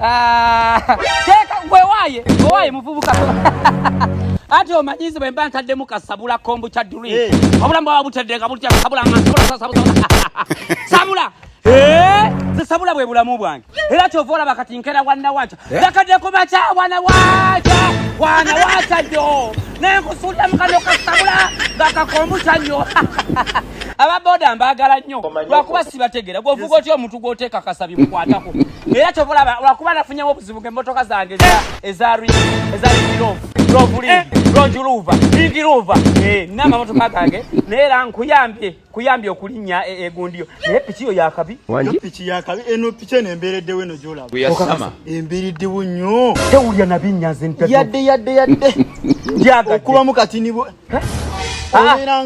Teka wewaye muvubuka. Ati omanyizi bwe mba ntadde kasabula kombu cha duri. Wabula mba wabutedde kabulya sabula sabula. Zisabula bwe bulamu bwange. Era kyovola bakatinkera wanna wacha. Yakadde kubacha wana wacha jo. Nenkusulya mukano kasabula gakakombu chanyo. Ababoda mbagala nnyo. Lwakuba sibategera. Gwovuga otyo omuntu gw'oteeka kasabi mukwatako. Era kyovola lwakuba nafunye obuzibu ng'emmotoka zange ezari Rojuluva, Igiruva, n'amamotoka gange, n'era nkuyambye okulinnya egundiyo. Naye pichiyo yakabi. Pichi yakabi eno piche nembereddewo eno gy'olaba. Okakama. Embereddewo nnyo. Tewulya nabinyaze ntatu. Yadde. Ndyagadde. Okuba mu katini bo.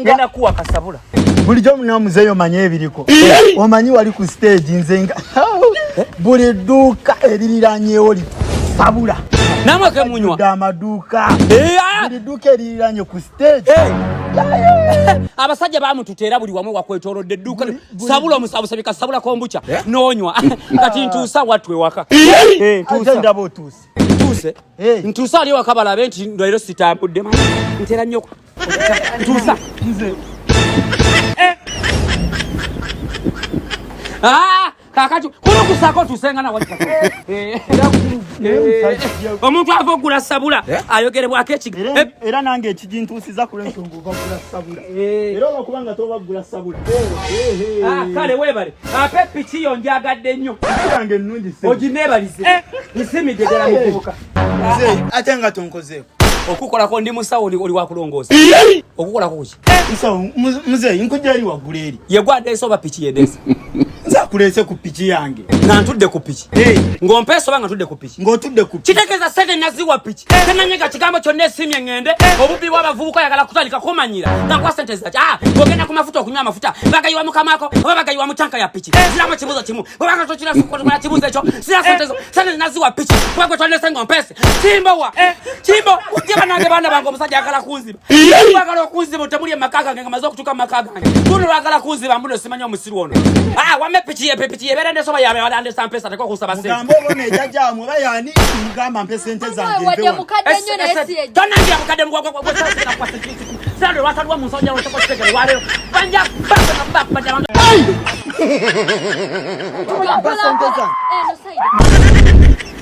Ngenda kuwa kasabula. Bulijjo munamuzeeyo manye ebiriko. Omanyi wali ku stage nzenga. Buli dduuka eririraanyeewo sabula. Namwe ke munywa. Amaduuka. Buli dduuka eririraanye ku stage. Abasajja bamututeera buli wamu wakwetoolodde edduuka. Sabula omusabusabika sabula kombucha. N'onywa. Kati ntuusa wattu ewaka. Ntuusa. Ndaba otuuse. Ntuuse? Ntuusa ali ewaka balabe nti leero sitambudde. Ntera nnyo. Ntuusa. Nze. Kakati kuno kusako tusengana wajja. Omuntu avogula sabula ayogerebwako ekiga. Era nange ekigintuusiza kule nsonga ovagula sabula. Era olwokubanga tobagula sabula. Kale weebale. Ape pichi yo njagadde nnyo. Yange ennungi se. Ogineebalize. Nsimidde ddala mukubuka. Ate nga tonkozeeko. Okukolako ndi musawo oli wakulongoosa. Okukolako kuki? Musawo muzeeyi nkujja eri waggula eri. Yegwaddeesa oba pichi yedeesa. Nzakuleese ku pichi yange. Nga ntudde ku pichi. Ng'ompeesa oba nga ntudde ku pichi. Ng'otudde ku pichi. Kitegeeza sente naziwa pichi. Tenanyega kigambo kyonna esimye ngende. Obubbi bw'abavubuka yagala kutandika kumanyira. Nga nkuwa sente zaki. Ogenda ku mafuta okunywa amafuta. Bagayiwa mukamaako oba bagayiwa mu tanka ya pichi. Ziramu kibuuzo kimu. Obanga tokira kukola kibuuzo ekyo. Sira sente zo. Sente naziwa pichi. Kubanga twandese ng'ompeese. Kimbowa. Kimbo. Ujja nange baana bange omusajja agala kunziba. Bagala okunziba temuli amaka gange nga maze okutuuka mu maka gange. Tuno bagala kunziba mbuno simanyi omusiru ono. Wame pichi yebera ndesoba yabe badandesa mpesa teko kusaba sente. Mugambo bone jaja mu bayani mugamba mpesa sente zange Wajja mukadde nnyo naye siye. Tonangira mukadde mugwa kwa sente. Sando watadwa mu nsonja lwako kutegera wale. Banja banja. Hey! Sente zange. No side.